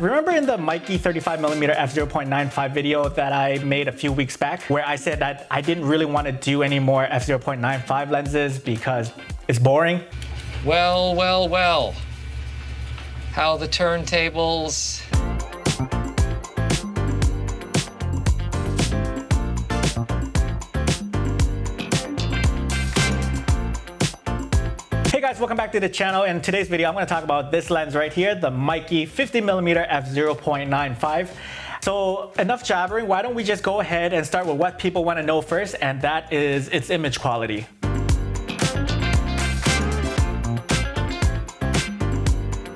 Remember in the Meike 35mm f/0.95 video that I made a few weeks back where I said that I didn't really want to do any more f/0.95 lenses because it's boring? Well, well, well. How the turntables. Hey guys, welcome back to the channel. In today's video, I'm going to talk about this lens right here, the Meike 50mm f/0.95. So enough jabbering, why don't we just go ahead and start with what people want to know first, and that is its image quality.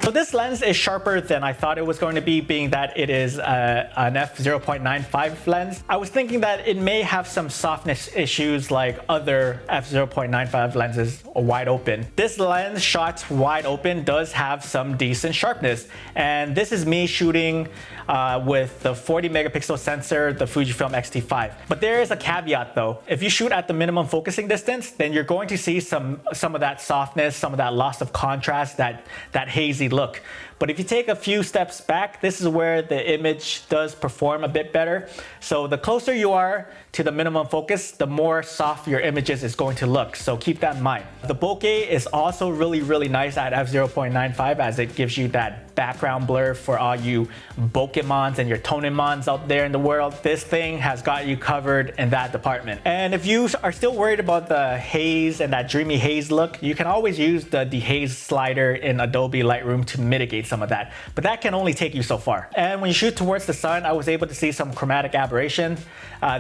So this lens is sharper than I thought it was going to be, being that it is an f/0.95 lens. I was thinking that it may have some softness issues like other f/0.95 lenses wide open. This lens shot wide open does have some decent sharpness, and this is me shooting with the 40 megapixel sensor, the Fujifilm XT5. But there is a caveat though. If you shoot at the minimum focusing distance, then you're going to see some of that softness, some of that loss of contrast, that hazy look. But if you take a few steps back, this is where the image does perform a bit better. So the closer you are to the minimum focus, the more soft your images is going to look. So keep that in mind. The bokeh is also really nice at f/0.95 as it gives you that background blur for all you bokehmons and your tonimons out there in the world. This thing has got you covered in that department. And if you are still worried about the haze and that dreamy haze look, you can always use the dehaze slider in Adobe Lightroom to mitigate some of that, but that can only take you so far. And when you shoot towards the sun, I was able to see some chromatic aberration.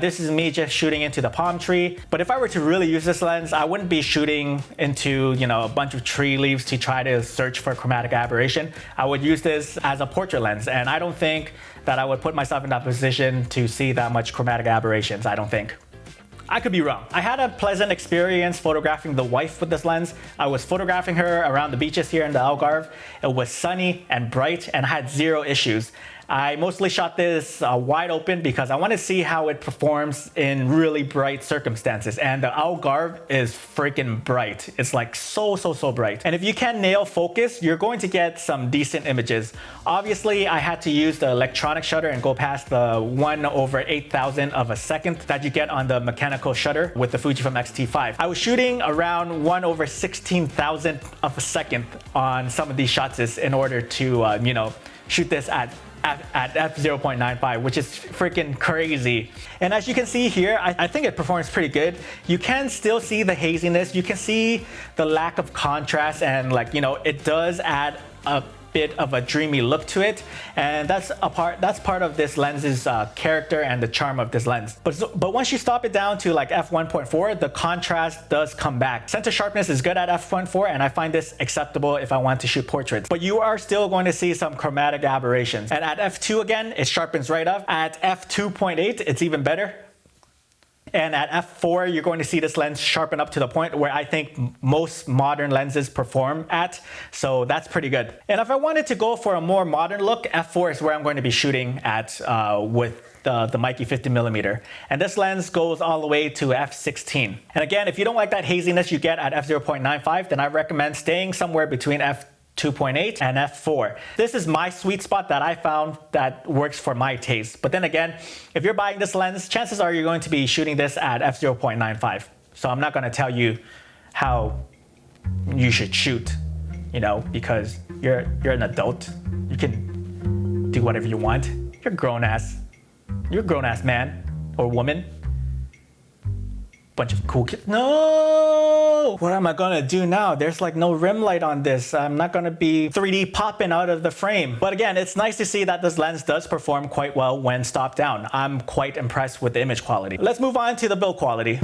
This is me just shooting into the palm tree, but if I were to really use this lens, I wouldn't be shooting into, you know, a bunch of tree leaves to try to search for chromatic aberration. I would use this as a portrait lens, and I don't think that I would put myself in that position to see that much chromatic aberrations. I don't think. I could be wrong. I had a pleasant experience photographing the wife with this lens. I was photographing her around the beaches here in the Algarve. It was sunny and bright and I had zero issues. I mostly shot this wide open because I want to see how it performs in really bright circumstances. And the Algarve is freaking bright. It's like so bright. And if you can nail focus, you're going to get some decent images. Obviously, I had to use the electronic shutter and go past the 1/8,000 of a second that you get on the mechanical shutter with the Fujifilm X-T5. I was shooting around 1/16,000 of a second on some of these shots in order to, you know, shoot this at f/0.95, which is freaking crazy. And as you can see here, I think it performs pretty good. You can still see the haziness. You can see the lack of contrast, and like, you know, it does add a bit of a dreamy look to it, and that's part of this lens's character and the charm of this lens. But once you stop it down to like f1.4, the contrast does come back. Center sharpness is good at f1.4, and I find this acceptable if I want to shoot portraits. But you are still going to see some chromatic aberrations. And at f2 again, it sharpens right up. At f2.8, it's even better. And at f4, you're going to see this lens sharpen up to the point where I think most modern lenses perform at. So that's pretty good. And if I wanted to go for a more modern look, f4 is where I'm going to be shooting at with the Meike 50mm. And this lens goes all the way to f16. And again, if you don't like that haziness you get at f/0.95, then I recommend staying somewhere between f2.8 and f4. This is my sweet spot that I found that works for my taste. But then again, if you're buying this lens, chances are you're going to be shooting this at f/0.95. So I'm not going to tell you how you should shoot, you know, because you're an adult. You can do whatever you want. You're a grown-ass man or woman. Bunch of cool kids. No! What am I gonna do now? There's like no rim light on this. I'm not gonna be 3D popping out of the frame. But again, it's nice to see that this lens does perform quite well when stopped down. I'm quite impressed with the image quality. Let's move on to the build quality.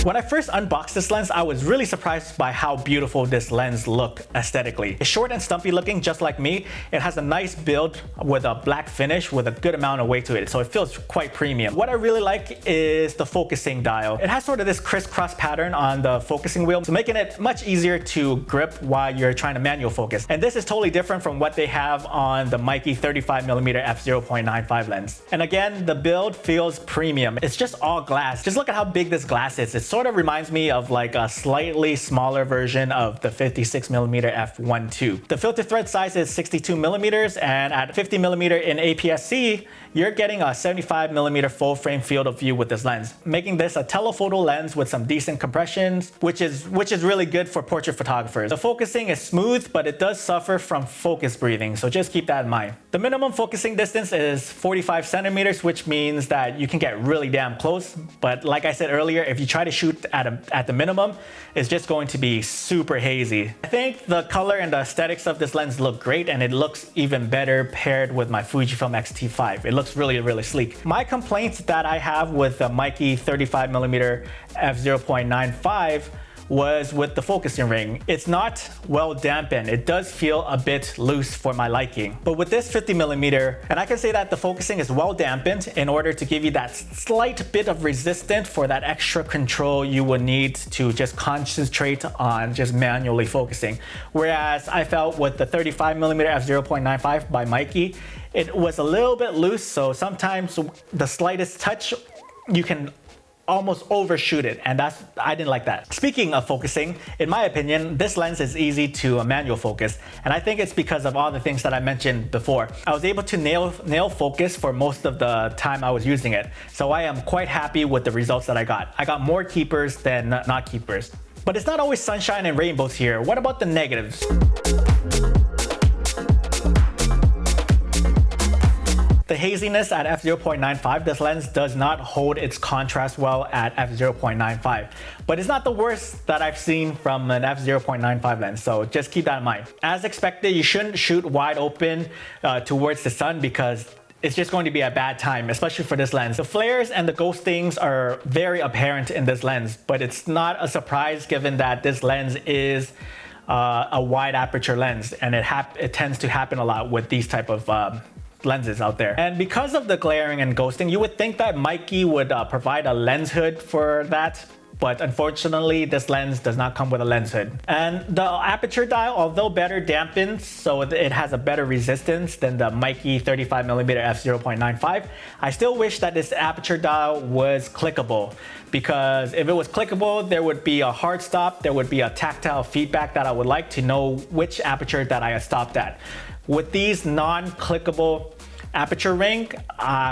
When I first unboxed this lens, I was really surprised by how beautiful this lens looked aesthetically. It's short and stumpy looking, just like me. It has a nice build with a black finish with a good amount of weight to it, so it feels quite premium. What I really like is the focusing dial. It has sort of this crisscross pattern on the focusing wheel, so making it much easier to grip while you're trying to manual focus. And this is totally different from what they have on the Meike 35mm f/0.95 lens. And again, the build feels premium. It's just all glass. Just look at how big this glass is. It's so sort of reminds me of like a slightly smaller version of the 56mm f1.2. The filter thread size is 62mm, and at 50mm in aps-c, you're getting a 75mm full frame field of view with this lens, making this a telephoto lens with some decent compressions, which is really good for portrait photographers. The focusing is smooth, but it does suffer from focus breathing, so just keep that in mind. The minimum focusing distance is 45 centimeters, which means that you can get really damn close, but like I said earlier, if you try to shoot at the minimum, it's just going to be super hazy. I think the color and the aesthetics of this lens look great, and it looks even better paired with my Fujifilm X-T5. It looks really sleek. My complaints that I have with the Meike 35mm f0.95 was with the focusing ring. It's not well dampened. It does feel a bit loose for my liking. But with this 50mm, and I can say that the focusing is well dampened in order to give you that slight bit of resistance for that extra control you would need to just concentrate on just manually focusing. Whereas I felt with the 35mm f0.95 by Meike, it was a little bit loose, so sometimes the slightest touch, you can almost overshoot it, and I didn't like that. Speaking of focusing, in my opinion, this lens is easy to manual focus, and I think it's because of all the things that I mentioned before. I was able to nail focus for most of the time I was using it, so I am quite happy with the results that I got. I got more keepers than not keepers. But it's not always sunshine and rainbows here. What about the negatives? The haziness at f0.95, this lens does not hold its contrast well at f0.95, but it's not the worst that I've seen from an f0.95 lens, so just keep that in mind. As expected, you shouldn't shoot wide open towards the sun because it's just going to be a bad time, especially for this lens. The flares and the ghostings are very apparent in this lens, but it's not a surprise given that this lens is a wide aperture lens, and it tends to happen a lot with these type of lenses out there. And because of the glaring and ghosting, you would think that Meike would provide a lens hood for that, but unfortunately this lens does not come with a lens hood. And the aperture dial, although better dampened, so it has a better resistance than the Meike 35mm f0.95, I still wish that this aperture dial was clickable, because if it was clickable, there would be a hard stop, there would be a tactile feedback that I would like to know which aperture that I stopped at. With these non-clickable aperture ring,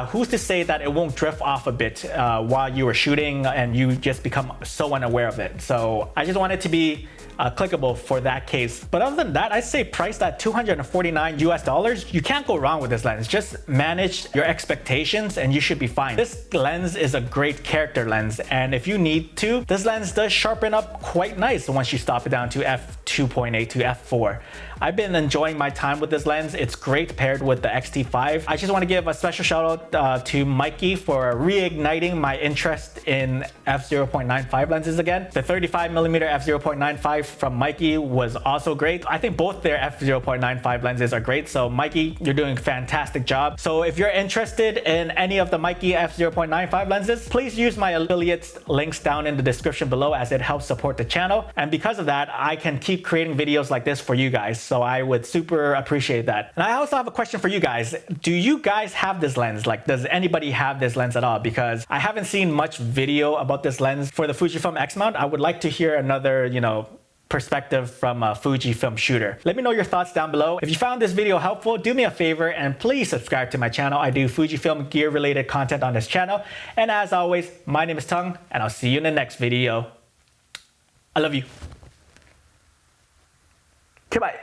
who's to say that it won't drift off a bit while you were shooting and you just become so unaware of it. So I just want it to be clickable for that case. But other than that, I'd say priced at $249 US, you can't go wrong with this lens. Just manage your expectations and you should be fine. This lens is a great character lens, and if you need to, this lens does sharpen up quite nice once you stop it down to f2.8 to f4. I've been enjoying my time with this lens. It's great paired with the X-T5. I just want to give a special shout out to Meike for reigniting my interest in f0.95 lenses again. The 35mm f0.95 from Meike was also great. I think both their f0.95 lenses are great. So Meike, you're doing a fantastic job. So if you're interested in any of the Meike f0.95 lenses, please use my affiliate links down in the description below, as it helps support the channel. And because of that, I can keep creating videos like this for you guys. So I would super appreciate that. And I also have a question for you guys. Do you guys have this lens? Like, does anybody have this lens at all? Because I haven't seen much video about this lens for the Fujifilm X Mount. I would like to hear another, perspective from a Fujifilm shooter. Let me know your thoughts down below. If you found this video helpful, do me a favor and please subscribe to my channel. I do Fujifilm gear related content on this channel. And as always, my name is Tongue, and I'll see you in the next video. I love you. Goodbye.